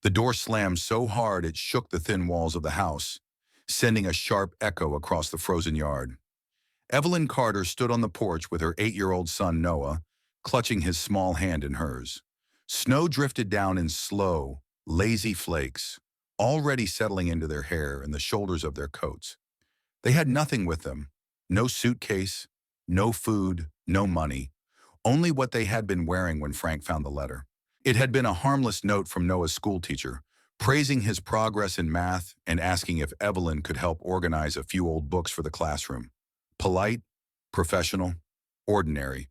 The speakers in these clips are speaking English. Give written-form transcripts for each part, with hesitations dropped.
The door slammed so hard it shook the thin walls of the house, sending a sharp echo across the frozen yard. Evelyn Carter stood on the porch with her 8-year-old son Noah, clutching his small hand in hers. Snow drifted down in slow, lazy flakes, already settling into their hair and the shoulders of their coats. They had nothing with them. No suitcase, no food, no money. Only what they had been wearing when Frank found the letter. It had been a harmless note from Noah's schoolteacher, praising his progress in math and asking if Evelyn could help organize a few old books for the classroom. Polite, professional, ordinary.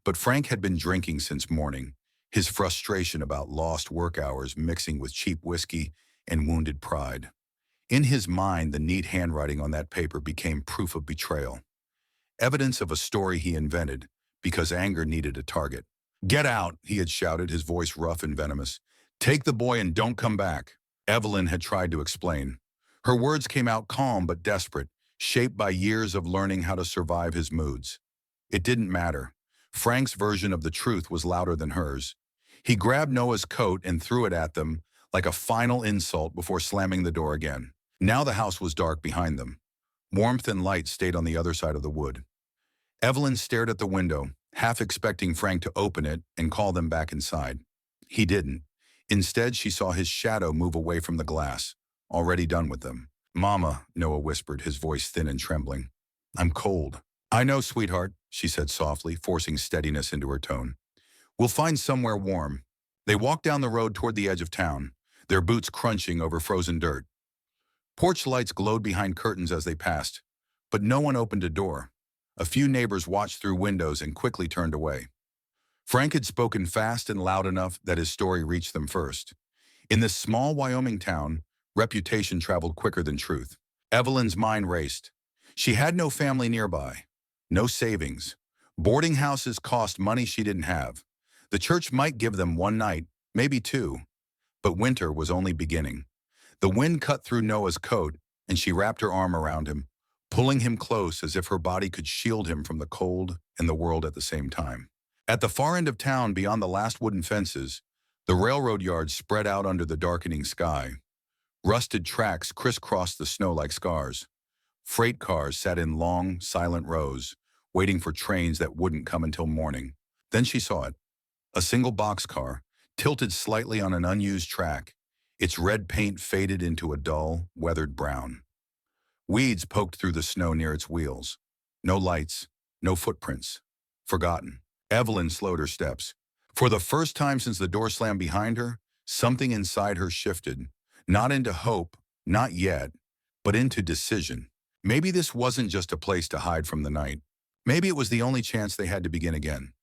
But Frank had been drinking since morning, his frustration about lost work hours mixing with cheap whiskey and wounded pride. In his mind, the neat handwriting on that paper became proof of betrayal. Evidence of a story he invented, because anger needed a target. "Get out," he had shouted, his voice rough and venomous. "Take the boy and don't come back." Evelyn had tried to explain. Her words came out calm but desperate, shaped by years of learning how to survive his moods. It didn't matter. Frank's version of the truth was louder than hers. He grabbed Noah's coat and threw it at them like a final insult before slamming the door again. Now the house was dark behind them. Warmth and light stayed on the other side of the wood. Evelyn stared at the window, half expecting Frank to open it and call them back inside. He didn't. Instead, she saw his shadow move away from the glass, already done with them. "Mama," Noah whispered, his voice thin and trembling. "I'm cold." "I know, sweetheart," she said softly, forcing steadiness into her tone. "We'll find somewhere warm." They walked down the road toward the edge of town, their boots crunching over frozen dirt. Porch lights glowed behind curtains as they passed, but no one opened a door. A few neighbors watched through windows and quickly turned away. Frank had spoken fast and loud enough that his story reached them first. In this small Wyoming town, reputation traveled quicker than truth. Evelyn's mind raced. She had no family nearby, no savings. Boarding houses cost money she didn't have. The church might give them one night, maybe two, but winter was only beginning. The wind cut through Noah's coat, and she wrapped her arm around him, pulling him close as if her body could shield him from the cold and the world at the same time. At the far end of town, beyond the last wooden fences, the railroad yard spread out under the darkening sky. Rusted tracks crisscrossed the snow like scars. Freight cars sat in long, silent rows, waiting for trains that wouldn't come until morning. Then she saw it. A single boxcar, tilted slightly on an unused track, its red paint faded into a dull, weathered brown. Weeds poked through the snow near its wheels. No lights, no footprints. Forgotten. Evelyn slowed her steps. For the first time since the door slammed behind her, something inside her shifted. Not into hope, not yet, but into decision. Maybe this wasn't just a place to hide from the night. Maybe it was the only chance they had to begin again.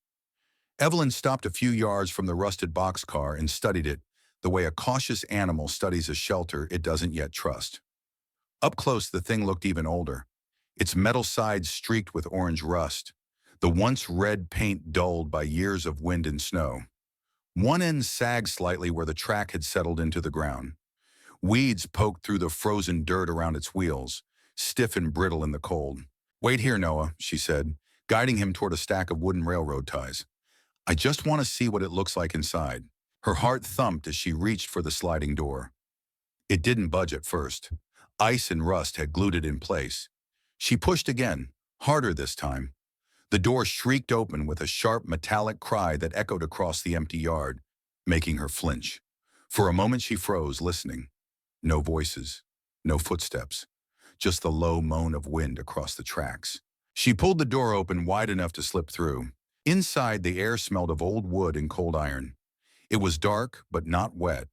Evelyn stopped a few yards from the rusted boxcar and studied it the way a cautious animal studies a shelter it doesn't yet trust. Up close, the thing looked even older, its metal sides streaked with orange rust, the once red paint dulled by years of wind and snow. One end sagged slightly where the track had settled into the ground. Weeds poked through the frozen dirt around its wheels, stiff and brittle in the cold. "Wait here, Noah," she said, guiding him toward a stack of wooden railroad ties. "I just want to see what it looks like inside." Her heart thumped as she reached for the sliding door. It didn't budge at first. Ice and rust had glued it in place. She pushed again, harder this time. The door shrieked open with a sharp metallic cry that echoed across the empty yard, making her flinch. For a moment she froze, listening. No voices, no footsteps, just the low moan of wind across the tracks. She pulled the door open wide enough to slip through. Inside, the air smelled of old wood and cold iron. It was dark, but not wet.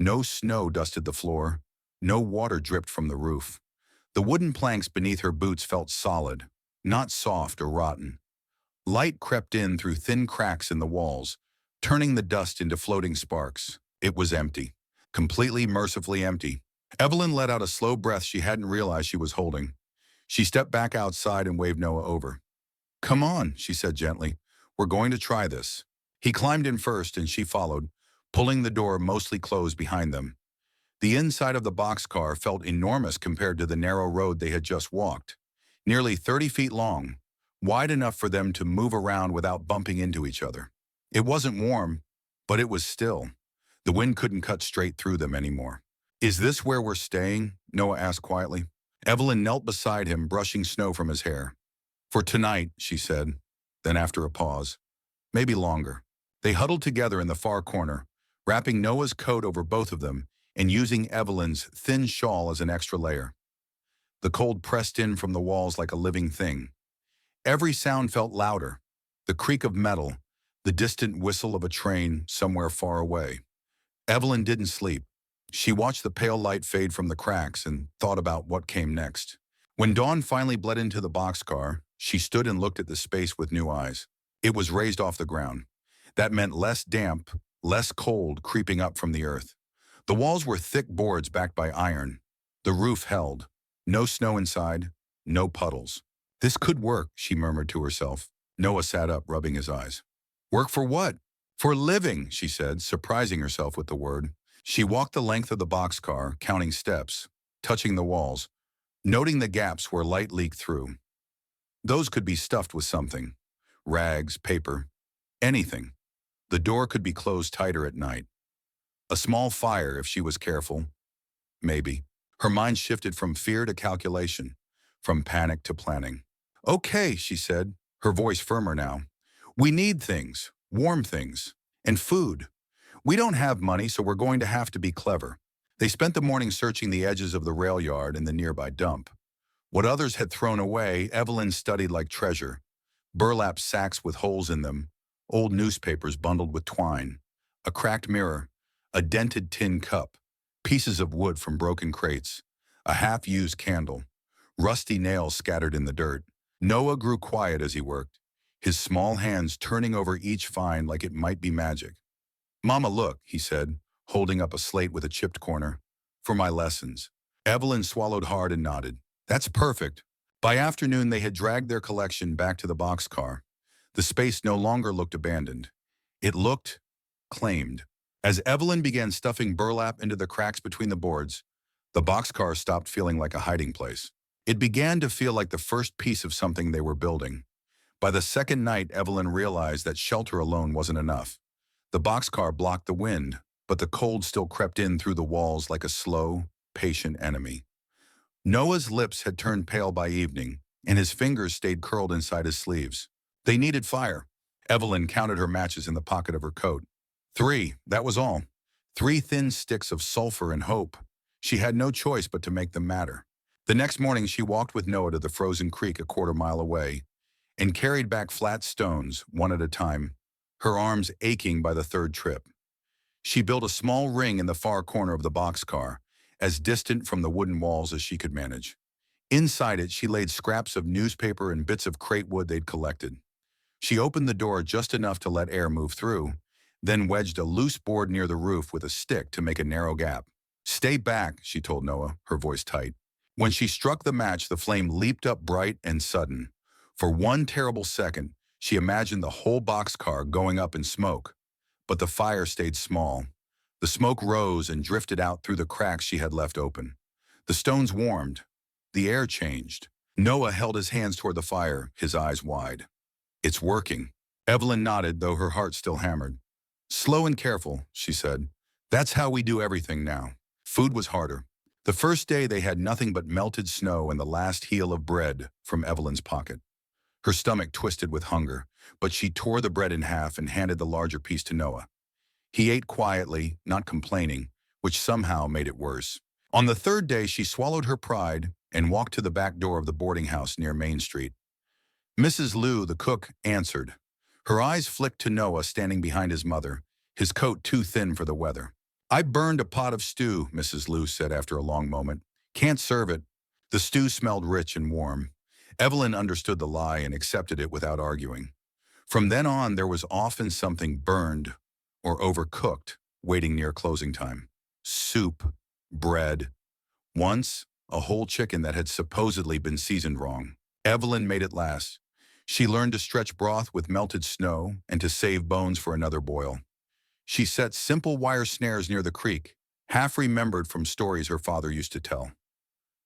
No snow dusted the floor. No water dripped from the roof. The wooden planks beneath her boots felt solid, not soft or rotten. Light crept in through thin cracks in the walls, turning the dust into floating sparks. It was empty. Completely, mercifully empty. Evelyn let out a slow breath she hadn't realized she was holding. She stepped back outside and waved Noah over. "Come on," she said gently. "We're going to try this." He climbed in first and she followed, pulling the door mostly closed behind them. The inside of the boxcar felt enormous compared to the narrow road they had just walked. Nearly 30 feet long, wide enough for them to move around without bumping into each other. It wasn't warm, but it was still. The wind couldn't cut straight through them anymore. Is this where we're staying? Noah asked quietly. Evelyn knelt beside him, brushing snow from his hair. For tonight, she said. Then after a pause, maybe longer. They huddled together in the far corner, wrapping Noah's coat over both of them and using Evelyn's thin shawl as an extra layer. The cold pressed in from the walls like a living thing. Every sound felt louder. The creak of metal, the distant whistle of a train somewhere far away. Evelyn didn't sleep. She watched the pale light fade from the cracks and thought about what came next. When dawn finally bled into the boxcar, she stood and looked at the space with new eyes. It was raised off the ground. That meant less damp, less cold creeping up from the earth. The walls were thick boards backed by iron. The roof held. No snow inside, no puddles. This could work, she murmured to herself. Noah sat up, rubbing his eyes. Work for what? For living, she said, surprising herself with the word. She walked the length of the boxcar, counting steps, touching the walls, noting the gaps where light leaked through. Those could be stuffed with something. Rags, paper, anything. The door could be closed tighter at night. A small fire if she was careful. Maybe. Her mind shifted from fear to calculation, from panic to planning. Okay, she said, her voice firmer now. We need things, warm things, and food. We don't have money, so we're going to have to be clever. They spent the morning searching the edges of the rail yard and the nearby dump. What others had thrown away, Evelyn studied like treasure. Burlap sacks with holes in them, old newspapers bundled with twine, a cracked mirror, a dented tin cup, pieces of wood from broken crates, a half-used candle, rusty nails scattered in the dirt. Noah grew quiet as he worked, his small hands turning over each find like it might be magic. Mama, look, he said, holding up a slate with a chipped corner. For my lessons. Evelyn swallowed hard and nodded. That's perfect. By afternoon, they had dragged their collection back to the boxcar. The space no longer looked abandoned. It looked claimed. As Evelyn began stuffing burlap into the cracks between the boards, the boxcar stopped feeling like a hiding place. It began to feel like the first piece of something they were building. By the second night, Evelyn realized that shelter alone wasn't enough. The boxcar blocked the wind, but the cold still crept in through the walls like a slow, patient enemy. Noah's lips had turned pale by evening, and his fingers stayed curled inside his sleeves. They needed fire. Evelyn counted her matches in the pocket of her coat. 3, that was all. 3 thin sticks of sulfur and hope. She had no choice but to make them matter. The next morning, she walked with Noah to the frozen creek a quarter-mile away and carried back flat stones, one at a time, her arms aching by the third trip. She built a small ring in the far corner of the boxcar, as distant from the wooden walls as she could manage. Inside it, she laid scraps of newspaper and bits of crate wood they'd collected. She opened the door just enough to let air move through, then wedged a loose board near the roof with a stick to make a narrow gap. Stay back, she told Noah, her voice tight. When she struck the match, the flame leaped up bright and sudden. For one terrible second, she imagined the whole boxcar going up in smoke. But the fire stayed small. The smoke rose and drifted out through the cracks she had left open. The stones warmed. The air changed. Noah held his hands toward the fire, his eyes wide. It's working. Evelyn nodded, though her heart still hammered. Slow and careful, she said. That's how we do everything now. Food was harder. The first day they had nothing but melted snow and the last heel of bread from Evelyn's pocket. Her stomach twisted with hunger, but she tore the bread in half and handed the larger piece to Noah. He ate quietly, not complaining, which somehow made it worse. On the third day, she swallowed her pride and walked to the back door of the boarding house near Main Street. Mrs. Liu, the cook, answered. Her eyes flicked to Noah standing behind his mother, his coat too thin for the weather. I burned a pot of stew, Mrs. Liu said after a long moment. Can't serve it. The stew smelled rich and warm. Evelyn understood the lie and accepted it without arguing. From then on, there was often something burned or overcooked waiting near closing time. Soup, bread. Once, a whole chicken that had supposedly been seasoned wrong. Evelyn made it last. She learned to stretch broth with melted snow and to save bones for another boil. She set simple wire snares near the creek, half remembered from stories her father used to tell.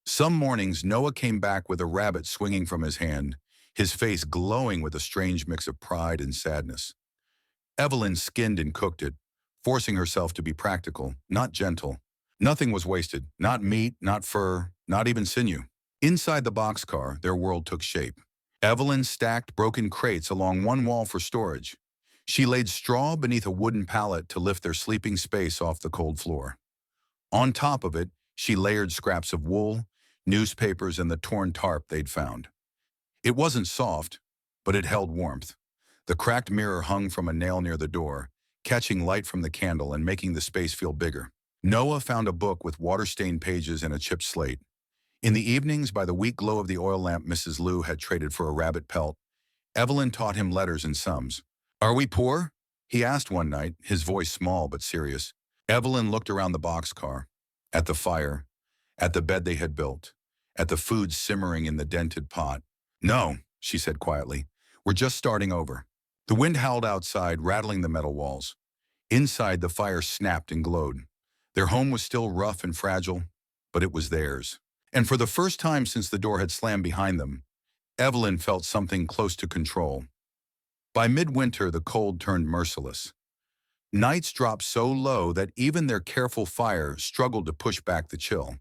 Some mornings, Noah came back with a rabbit swinging from his hand, his face glowing with a strange mix of pride and sadness. Evelyn skinned and cooked it, forcing herself to be practical, not gentle. Nothing was wasted, not meat, not fur, not even sinew. Inside the boxcar, their world took shape. Evelyn stacked broken crates along one wall for storage. She laid straw beneath a wooden pallet to lift their sleeping space off the cold floor. On top of it, she layered scraps of wool, newspapers, and the torn tarp they'd found. It wasn't soft, but it held warmth. The cracked mirror hung from a nail near the door, catching light from the candle and making the space feel bigger. Noah found a book with water-stained pages and a chipped slate. In the evenings, by the weak glow of the oil lamp Mrs. Lou had traded for a rabbit pelt, Evelyn taught him letters and sums. "Are we poor?" he asked one night, his voice small but serious. Evelyn looked around the boxcar, at the fire, at the bed they had built, at the food simmering in the dented pot. "No," she said quietly, "we're just starting over." The wind howled outside, rattling the metal walls. Inside, the fire snapped and glowed. Their home was still rough and fragile, but it was theirs. And for the first time since the door had slammed behind them, Evelyn felt something close to control. By midwinter, the cold turned merciless. Nights dropped so low that even their careful fire struggled to push back the chill.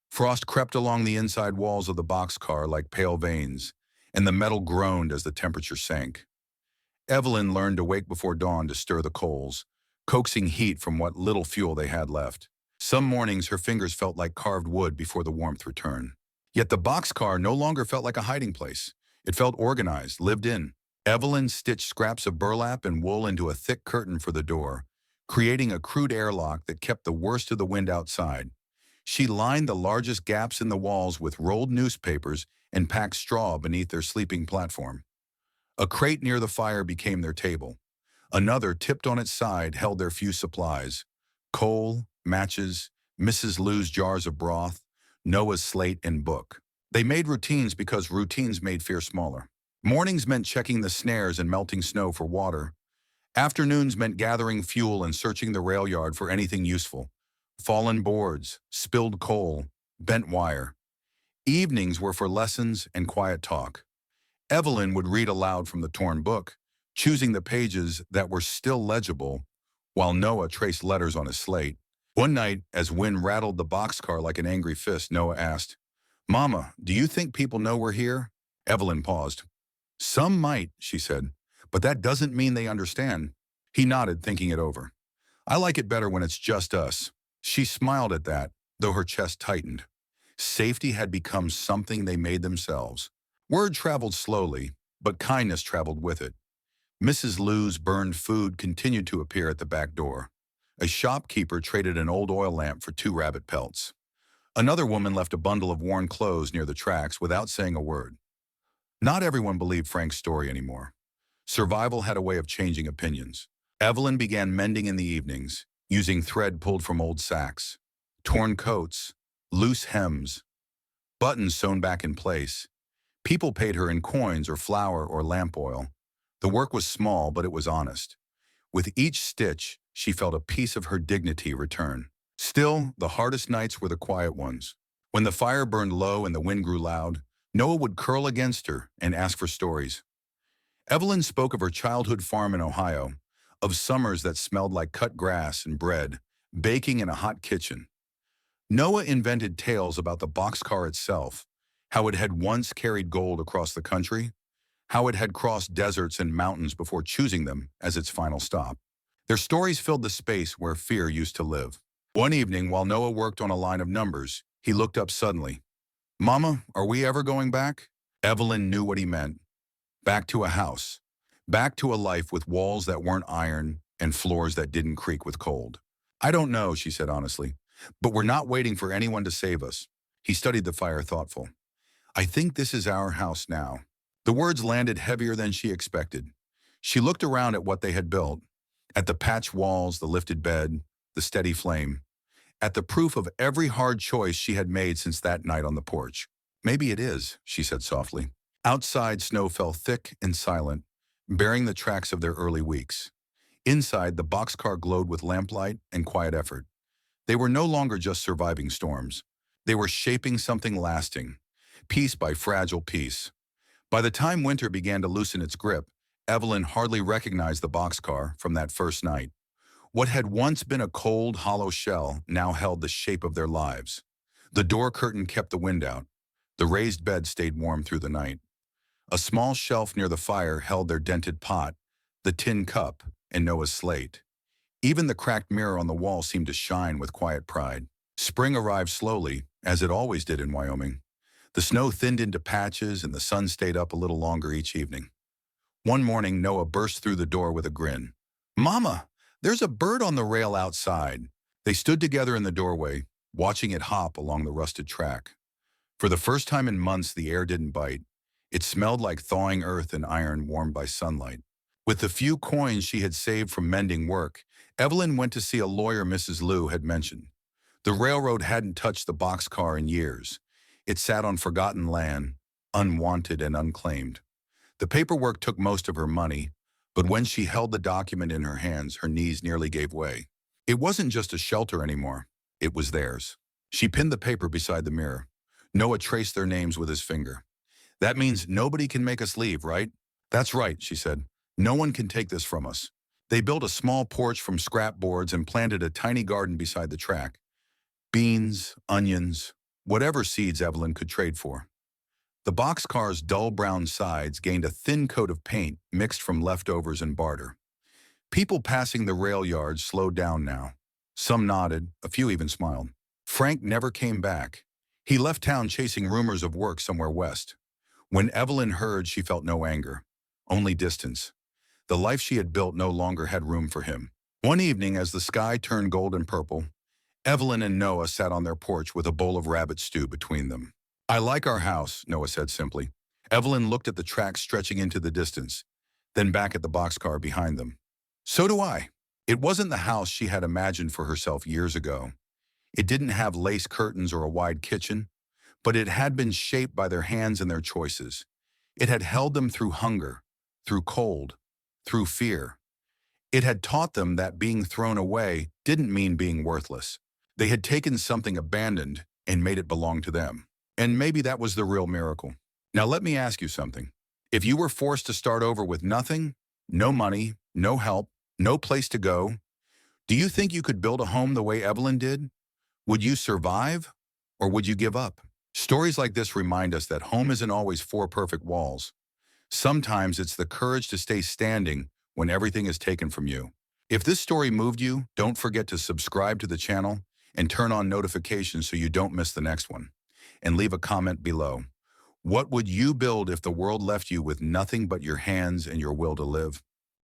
Frost crept along the inside walls of the boxcar like pale veins, and the metal groaned as the temperature sank. Evelyn learned to wake before dawn to stir the coals, coaxing heat from what little fuel they had left. Some mornings her fingers felt like carved wood before the warmth returned. Yet the boxcar no longer felt like a hiding place. It felt organized, lived in. Evelyn stitched scraps of burlap and wool into a thick curtain for the door, creating a crude airlock that kept the worst of the wind outside. She lined the largest gaps in the walls with rolled newspapers and packed straw beneath their sleeping platform. A crate near the fire became their table. Another, tipped on its side, held their few supplies: coal, matches, Mrs. Lou's jars of broth, Noah's slate and book. They made routines because routines made fear smaller. Mornings meant checking the snares and melting snow for water. Afternoons meant gathering fuel and searching the rail yard for anything useful: fallen boards, spilled coal, bent wire. Evenings were for lessons and quiet talk. Evelyn would read aloud from the torn book, choosing the pages that were still legible, while Noah traced letters on his slate. One night, as wind rattled the boxcar like an angry fist, Noah asked, "Mama, do you think people know we're here?" Evelyn paused. "Some might," she said, "but that doesn't mean they understand." He nodded, thinking it over. "I like it better when it's just us." She smiled at that, though her chest tightened. Safety had become something they made themselves. Word traveled slowly, but kindness traveled with it. Mrs. Lou's burned food continued to appear at the back door. A shopkeeper traded an old oil lamp for 2 rabbit pelts. Another woman left a bundle of worn clothes near the tracks without saying a word. Not everyone believed Frank's story anymore. Survival had a way of changing opinions. Evelyn began mending in the evenings, using thread pulled from old sacks. Torn coats, loose hems, buttons sewn back in place. People paid her in coins or flour or lamp oil. The work was small, but it was honest. With each stitch, she felt a piece of her dignity return. Still, the hardest nights were the quiet ones. When the fire burned low and the wind grew loud, Noah would curl against her and ask for stories. Evelyn spoke of her childhood farm in Ohio, of summers that smelled like cut grass and bread, baking in a hot kitchen. Noah invented tales about the boxcar itself, how it had once carried gold across the country, how it had crossed deserts and mountains before choosing them as its final stop. Their stories filled the space where fear used to live. One evening, while Noah worked on a line of numbers, he looked up suddenly. "Mama, are we ever going back?" Evelyn knew what he meant. Back to a house. Back to a life with walls that weren't iron and floors that didn't creak with cold. "I don't know," she said honestly, "but we're not waiting for anyone to save us." He studied the fire, thoughtful. "I think this is our house now." The words landed heavier than she expected. She looked around at what they had built, at the patched walls, the lifted bed, the steady flame, at the proof of every hard choice she had made since that night on the porch. "Maybe it is," she said softly. Outside, snow fell thick and silent, bearing the tracks of their early weeks. Inside, the boxcar glowed with lamplight and quiet effort. They were no longer just surviving storms. They were shaping something lasting, piece by fragile piece. By the time winter began to loosen its grip, Evelyn hardly recognized the boxcar from that first night. What had once been a cold, hollow shell now held the shape of their lives. The door curtain kept the wind out. The raised bed stayed warm through the night. A small shelf near the fire held their dented pot, the tin cup, and Noah's slate. Even the cracked mirror on the wall seemed to shine with quiet pride. Spring arrived slowly, as it always did in Wyoming. The snow thinned into patches and the sun stayed up a little longer each evening. One morning, Noah burst through the door with a grin. "Mama, there's a bird on the rail outside." They stood together in the doorway, watching it hop along the rusted track. For the first time in months, the air didn't bite. It smelled like thawing earth and iron warmed by sunlight. With the few coins she had saved from mending work, Evelyn went to see a lawyer Mrs. Liu had mentioned. The railroad hadn't touched the boxcar in years. It sat on forgotten land, unwanted and unclaimed. The paperwork took most of her money, but when she held the document in her hands, her knees nearly gave way. It wasn't just a shelter anymore. It was theirs. She pinned the paper beside the mirror. Noah traced their names with his finger. "That means nobody can make us leave, right?" "That's right," she said. "No one can take this from us." They built a small porch from scrap boards and planted a tiny garden beside the track. Beans, onions, whatever seeds Evelyn could trade for. The boxcar's dull brown sides gained a thin coat of paint mixed from leftovers and barter. People passing the rail yard slowed down now. Some nodded, a few even smiled. Frank never came back. He left town chasing rumors of work somewhere west. When Evelyn heard, she felt no anger, only distance. The life she had built no longer had room for him. One evening, as the sky turned gold and purple, Evelyn and Noah sat on their porch with a bowl of rabbit stew between them. "I like our house," Noah said simply. Evelyn looked at the tracks stretching into the distance, then back at the boxcar behind them. "So do I." It wasn't the house she had imagined for herself years ago. It didn't have lace curtains or a wide kitchen, but it had been shaped by their hands and their choices. It had held them through hunger, through cold, through fear. It had taught them that being thrown away didn't mean being worthless. They had taken something abandoned and made it belong to them. And maybe that was the real miracle. Now let me ask you something. If you were forced to start over with nothing, no money, no help, no place to go, do you think you could build a home the way Evelyn did? Would you survive, or would you give up? Stories like this remind us that home isn't always four perfect walls. Sometimes it's the courage to stay standing when everything is taken from you. If this story moved you, don't forget to subscribe to the channel and turn on notifications so you don't miss the next one. And leave a comment below. What would you build if the world left you with nothing but your hands and your will to live?